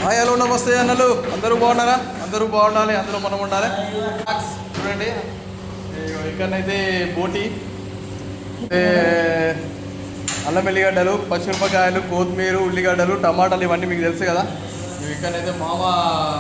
Hi hello నమస్తే అన్నలు అందరూ బాగున్నారా? అందరూ బాగుండాలి, అందరూ మనం ఉండాలి. చూడండి ఇక్కడనైతే బోటి, అల్లం ఎల్లిగడ్డలు, పచ్చిమిరపకాయలు, కొత్తిమీర, ఉల్లిగడ్డలు, టమాటాలు ఇవన్నీ మీకు తెలుసు కదా. ఇక్కడనైతే మామ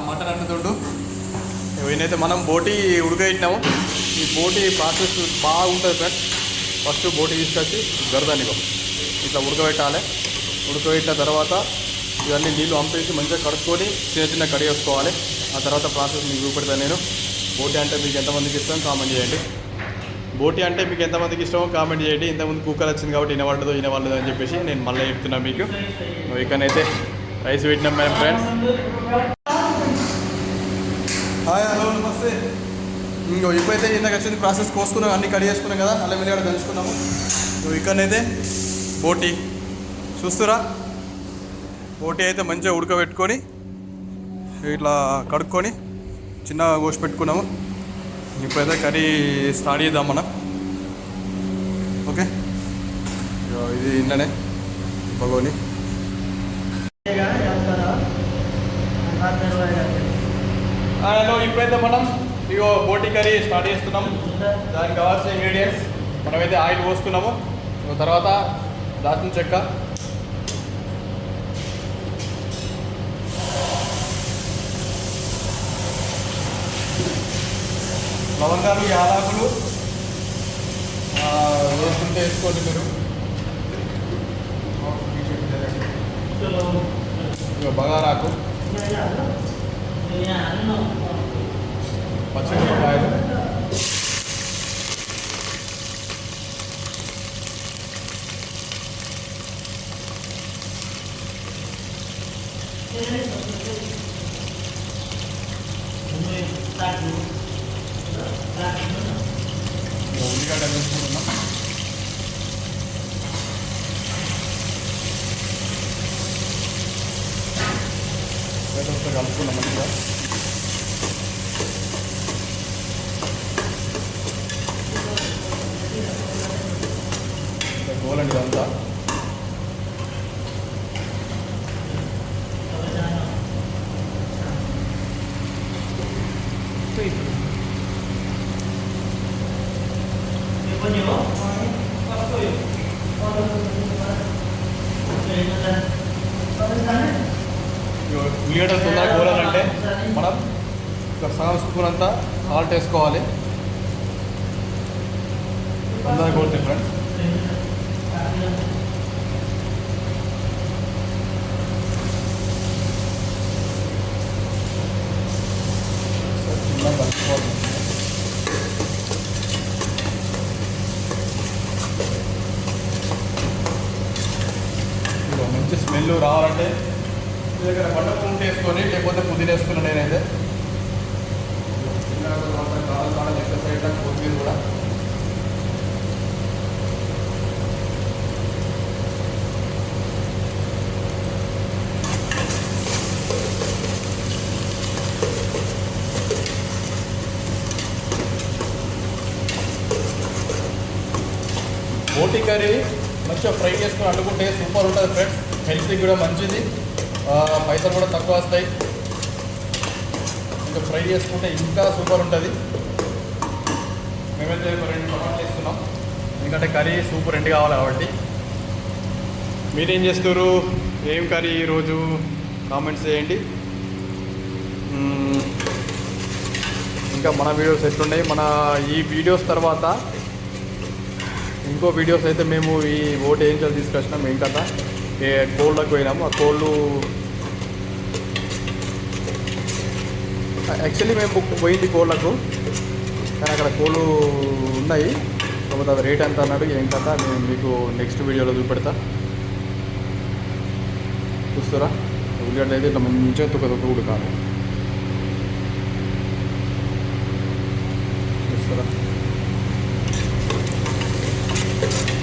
మటన్ అంటుండు. ఈయనైతే మనం బోటి ఉడకబెట్టినాము. ఈ బోటి ప్రాసెస్ బాగుంటుంది ఫ్రెండ్స్. ఫస్ట్ బోటి తీసుకొచ్చి గరదానికో ఇట్లా ఉడకబెట్టాలి. ఉడకబెట్టిన తర్వాత ఇవన్నీ నీళ్ళు పంపేసి మంచిగా కడుక్కొని చిన్న చిన్న కడిగేసుకోవాలి. ఆ తర్వాత ప్రాసెస్ మీకు చూపెడతాను నేను. బోటి అంటే మీకు ఎంతమందికి ఇష్టం కామెంట్ చేయండి. బోటి అంటే మీకు ఎంతమందికి ఇష్టమో కామెంట్ చేయండి. ఇంతకుముందు కుక్కర్ వచ్చింది కాబట్టి వినవాళ్ళదో అని చెప్పేసి నేను మళ్ళీ చెప్తున్నాను మీకు. ఇక్కడైతే రైస్ పెట్టినాం మేడం ఫ్రెండ్స్. హాయ్ హలో నమస్తే. ఇప్పుడైతే ఇందాక వచ్చింది ప్రాసెస్ కోసుకున్నాం, అన్నీ కడిగి చేసుకున్నాం కదా, అల్లం వెల్లిగడ్డ దంచుకున్నాము. ఇక్కడనైతే బోటి చూస్తురా. బోటి అయితే మంచిగా ఉడకబెట్టుకొని ఇట్లా కడుక్కొని చిన్నగా కోసి పెట్టుకున్నాము. ఇప్పుడైతే కర్రీ స్టార్ట్ చేద్దాం మనం. ఓకే, ఇది ఇంట్లోనే బగోని. ఇప్పుడైతే మనం ఇగో బోటి కర్రీ స్టార్ట్ చేస్తున్నాం. దానికి కావాల్సిన ఇంగ్రీడియంట్స్ మనమైతే ఆయిల్ పోసుకున్నాము. తర్వాత దాల్చిన చెక్క, లవంగాలు, యాలకులు వేసుకుంటే వేసుకోండి మీరు. బగారాకు, పచ్చిమిరపకాయలు, ఉల్లిగడ్డ వేసుకుంటున్నాం. కలుపుకున్నాం మంచిగా. గోలండి ఇదంతా. ఉల్లిగడ్డలు తొందరగా గోలాలంటే మనం సగం స్పూన్ అంతా సాల్ట్ వేసుకోవాలి. తొందరగా గోలుతాయి ఫ్రెండ్స్. చిన్న కలుపుకోవాలి. మంచి స్మెల్ రావాలంటే మీ దగ్గర పంట పువ్వు వేసుకొని, లేకపోతే పుదీనా వేసుకున్నాను నేనైతే. కారం ఎక్సర్సైజ్ కొత్తిమీర కూడా. బోటి కర్రీ మంచిగా ఫ్రై చేసుకొని వండుకుంటే సూపర్ ఉంటుంది ఫ్రెండ్స్. హెల్త్కి కూడా మంచిది, పైసలు కూడా తక్కువ వస్తాయి. ఇంకా ఫ్రై చేసుకుంటే ఇంకా సూపర్ ఉంటుంది. మేమైతే 2 టమాటాలు వేస్తున్నాం, ఎందుకంటే కర్రీ సూపర్ ఎండ్ కావాలి కాబట్టి. మీరేం చేస్తారు, ఏం కర్రీ ఈరోజు కామెంట్స్ చేయండి. ఇంకా మన వీడియోస్ ఎట్లున్నాయి, మన ఈ వీడియోస్ తర్వాత ఇంకో వీడియోస్ అయితే మేము ఈ ఓటు ఏం చేయాలి తీసుకొచ్చినాం. ఏం కదా కోళ్ళకు పోయినాము. ఆ కోళ్ళు యాక్చువల్లీ మేము పోయింది కోళ్ళకు, కానీ అక్కడ కోళ్ళు ఉన్నాయి. కాకపోతే అది రేట్ ఎంత అన్నాడు, ఏం కదా నేను మీకు నెక్స్ట్ వీడియోలో చూపెడతా. చూస్తారా, ఉల్లిగడ్డ అయితే ఇట్లా మంచిగా తుక్క ఉడకాలి. చూస్తారా,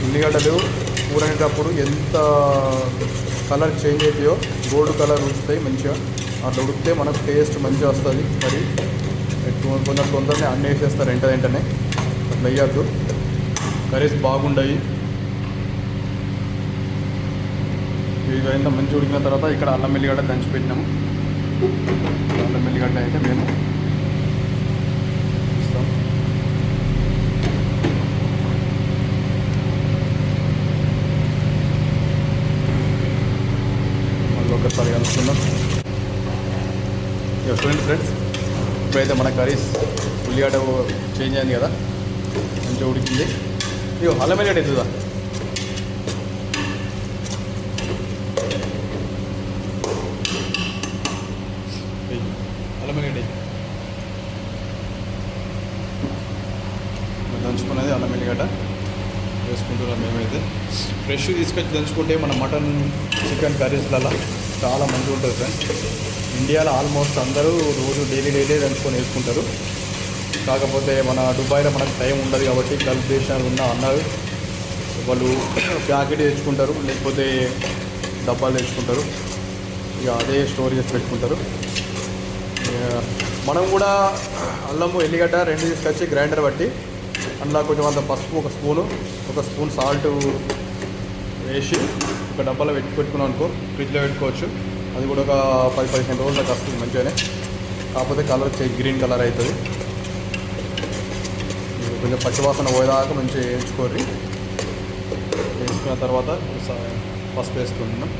ఉల్లిగడ్డలు ఊరేటప్పుడు ఎంత కలర్ చేంజ్ అవుతాయో, గోల్డ్ కలర్ ఉడుకుతాయి మంచిగా. అట్లా ఉడికితే మనకు టేస్ట్ మంచిగా వస్తుంది. మరి కొందరు తొందరనే అన్నీ వేసేస్తారు వెంటనే. అట్లా వేయద్దు, కర్రీస్ బాగుంటాయి. ఇవన్నీ మంచి ఉడికిన తర్వాత ఇక్కడ అల్లం వెల్లిగడ్డ దంచి పెట్టినాము. అల్లం వెల్లిగడ్డ అయితే మేము ఇస్తాం. మళ్ళీ ఒకసారి కలుపుకుందాం. ఇక చూడండి ఫ్రెండ్స్, ఇప్పుడైతే మన కర్రీస్ ఉల్లిగడ్డ చేంజ్ అయింది కదా, మంచిగా ఉడికింది. ఇక అల్లం వెల్లిగడ్డ ఎత్తుదా. అల్లం వెల్లిగడ్డ దంచుకున్నది అల్లం వెల్లిగడ్డ వేసుకుంటున్నాం. మేమైతే ఫ్రెష్ తీసుకొచ్చి దంచుకుంటే మన మటన్ చికెన్ కర్రీస్లలో చాలా మంచిగా ఉంటుంది ఫ్రెండ్స్. ఇండియాలో ఆల్మోస్ట్ అందరూ రోజు డైలీ దంచుకొని వేసుకుంటారు. కాకపోతే మన దుబాయ్లో మనకు టైం ఉండదు కాబట్టి గల్ఫ్ దేశాలు ఉన్న అన్నారు వాళ్ళు ప్యాకెట్ తెచ్చుకుంటారు, లేకపోతే డబ్బాలు తెచ్చుకుంటారు. ఇక అదే స్టోర్ చేసి పెట్టుకుంటారు. మనం కూడా అల్లము ఎల్లిగడ్డ రెండు తీసుకొచ్చి గ్రైండర్ బట్టి అందులో కొంచెం అంత పసుపు, ఒక స్పూన్ సాల్ట్ వేసి ఒక డబ్బాలో పెట్టుకున్నాం అనుకో, ఫ్రిడ్జ్లో పెట్టుకోవచ్చు. అది కూడా ఒక 10-15 రోజులు దాకా వస్తుంది మంచిగానే. కాకపోతే కలర్ గ్రీన్ కలర్ అవుతుంది. కొంచెం పచ్చివాసన పోయేదాకా మంచిగా వేయించుకోర్రి. వేసుకున్న తర్వాత పసుపు వేసుకుంటున్నాం.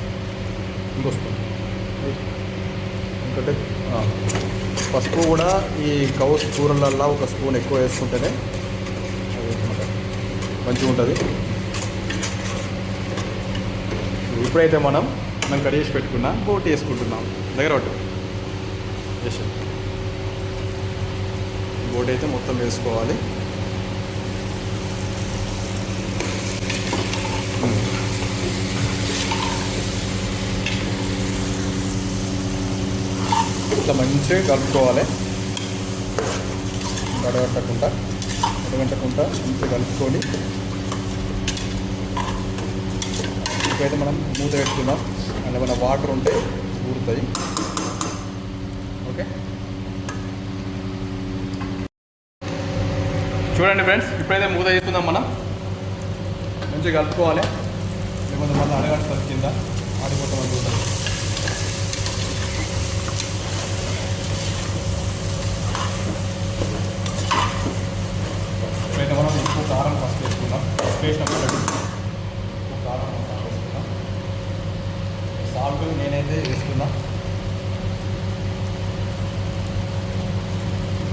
ఇంకో స్పూన్ ఇంకోటి పసుపు కూడా ఈ కౌస్ కూరలల్లో ఒక స్పూన్ ఎక్కువ వేసుకుంటేనే మంచిగా ఉంటుంది. ఇప్పుడైతే మనం కడిగి చేసి పెట్టుకున్నా బోటి వేసుకుంటున్నాం. దగ్గర ఒకటి వేసి బోటి అయితే మొత్తం వేసుకోవాలి. ఇట్లా మంచిగా కలుపుకోవాలి. అడగంటకుండా మంచిగా కలుపుకొని ఇప్పుడైతే మనం మూత పెట్టుకుందాం. అందులో మన వాటర్ ఉంటే ఊరుతాయి. ఓకే, చూడండి ఫ్రెండ్స్, ఇప్పుడైతే మూత వేసుకుందాం. మనం మంచిగా కలుపుకోవాలి. లేకపోతే మళ్ళీ అడగంట కింద ఆడిపోతాం అనుకుంటాం. ఇప్పుడైతే మనం ఎక్కువ కారం ఫస్ట్ వేసుకుందాం. ఫస్ట్ వేసినప్పుడు ఎక్కువ కారం వేసుకుందాం. సాల్ట్ నేనైతే వేసుకున్నా.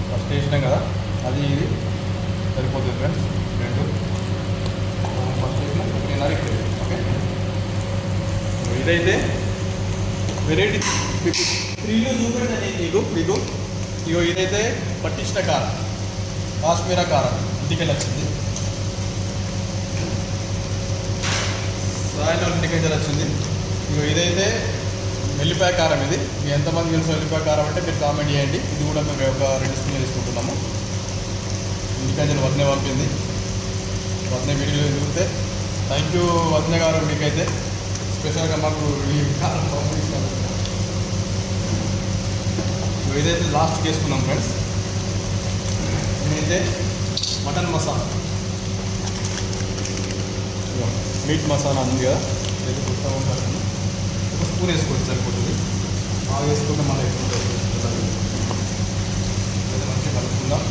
ఫస్ట్ వేసినాం కదా, అది ఇది సరిపోతుంది ఫ్రెండ్స్. రెండు ఫస్ట్ వేసినా ఒకటిన్నర ఇక్కడ. ఓకే, ఇదైతే వెరైటీ మీకు 3లో చూపెట్టండి. మీకు ఇగో ఇదైతే పట్టించిన కారం, కాశ్మీరా కారం ఇంటికెళ్ళి వచ్చింది. రాయల్ ఇంటికెళ్ళి వచ్చింది. ఇగో ఇదైతే వెల్లిపాయ కారం. ఇది మీ ఎంతమంది తెలుసు వెల్లిపాయ కారం అంటే మీరు కామెంట్ చేయండి. ఇది కూడా మేము ఒక 2 స్పూన్లు తీసుకుంటున్నాము. ఇంటికంచెలు వదిన పంపింది. వదిన వీడియో చూస్తే థ్యాంక్ యూ వదిన గారు. మీకైతే స్పెషల్గా మాకు ఈ కారం పంపిస్తాను. ఇదైతే లాస్ట్కి వేసుకున్నాం ఫ్రెండ్స్. నేనైతే మటన్ మసాలా, మీట్ మసాలా ఉంది కదా, ఇదైతే కొత్త ఉంటాను. ఒక స్పూన్ వేసుకోవచ్చు సరిపోతుంది. బాగా వేసుకుంటే మళ్ళీ వేసుకుంటుంది. ఇదైతే మంచిగా కలుపుకుందాం.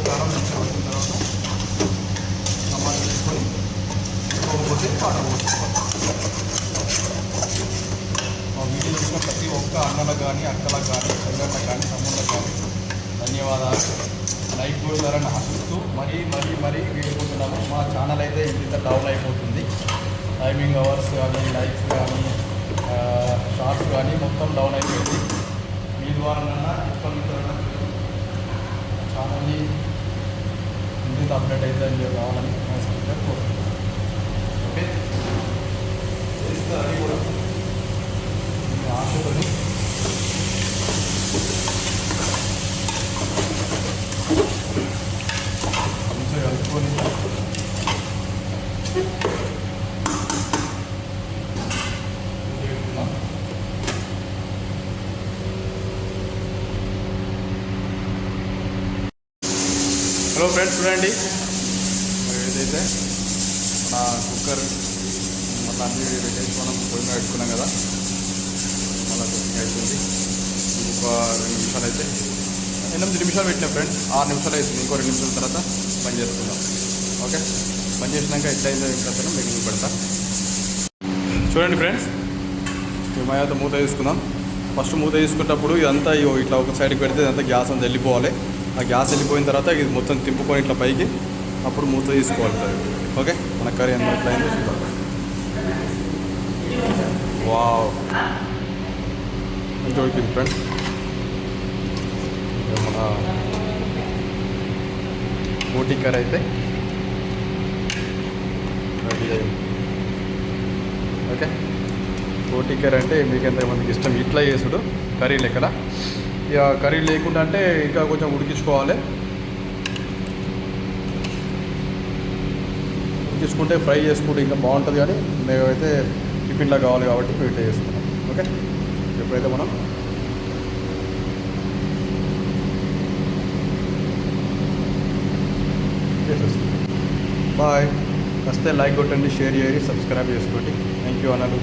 కారం మంచిగా వచ్చిన తర్వాత టమాటా వేసుకొని పోతే పాట పోసుకోవాలి. మా వీడియో చూసిన ప్రతి ఒక్క అన్నలకు కానీ, అక్కలకు కానీ, చెల్లెళ్ళకు కానీ, తమ్ముళ్ళకు కానీ ధన్యవాదాలు. లైక్ కొడతారని ఆశిస్తూ మరీ వేడుకుంటున్నాము. మా ఛానల్ అయితే ఇంత డౌన్ అయిపోతుంది. టైమింగ్ అవర్స్ కానీ, లైక్స్ కానీ, షార్ట్స్ కానీ మొత్తం డౌన్ అయిపోయింది. మీ ద్వారా ఎప్పటి నుంచి ఛానల్ని ఇంత అప్డేట్ అయితే కావాలని కోరుకుంటున్నాను. ఓకే, అది కూడా మీ ఆశతోని మంచిగా కలుపుకొని హలో ఫ్రెండ్స్, చూడండి ఏదైతే మన కుక్కర్ మళ్ళీ అన్నీ పెట్టేసి మనం పొయ్యి మీద పెట్టుకున్నాం కదా, మళ్ళీ కుకింగ్ అవుతుంది. ఇంకొక 2 నిమిషాలు అయితే 8 నిమిషాలు పెట్టినా ఫ్రెండ్స్, 6 నిమిషాలు అవుతుంది. ఇంకో 2 నిమిషాల తర్వాత బంద్ చేసుకుందాం. ఓకే, బంద్ చేసినాక ఎట్లయిందో ఇంకా మీకు పెడతా. చూడండి ఫ్రెండ్స్, మేమైతే మూత తీసుకుందాం. ఫస్ట్ మూత తీసుకున్నప్పుడు ఇదంతా ఇట్లా ఒక సైడ్కి పెడితే ఇదంతా గ్యాస్ అంతా వెళ్ళిపోవాలి. ఆ గ్యాస్ వెళ్ళిపోయిన తర్వాత ఇది మొత్తం తిప్పుకొని ఇట్లా పైకి అప్పుడు మూత తీసుకోవాలి. ఓకే, మన కర్రీ ఎంత ఎట్లా అయిందో చూద్దాం. వావ్, మంచిగా ఉడికింది ఫ్రెండ్స్. మన బోటి కర్రీ అయితే రెడీ అయింది. ఓకే, బోటి కర్రీ అంటే మీకు ఎంతమందికి ఇష్టం ఇట్లా చేసుడు కర్రీ లెక్కన. ఇక కర్రీ లేకుండా అంటే ఇంకా కొంచెం ఉడికించుకోవాలి. ఉడికించుకుంటే ఫ్రై చేసుకుంటే ఇంకా బాగుంటుంది, కానీ మేమైతే టిఫిన్లా కావాలి కాబట్టి మేము ఇట్లా చేసుకున్నాం. ఓకే, ఎప్పుడైతే మనం చేసేస్తాం. బాయ్, వస్తే లైక్ కొట్టండి, షేర్ చేయండి, సబ్స్క్రైబ్ చేసుకోండి. థ్యాంక్ యూ అన్నలు.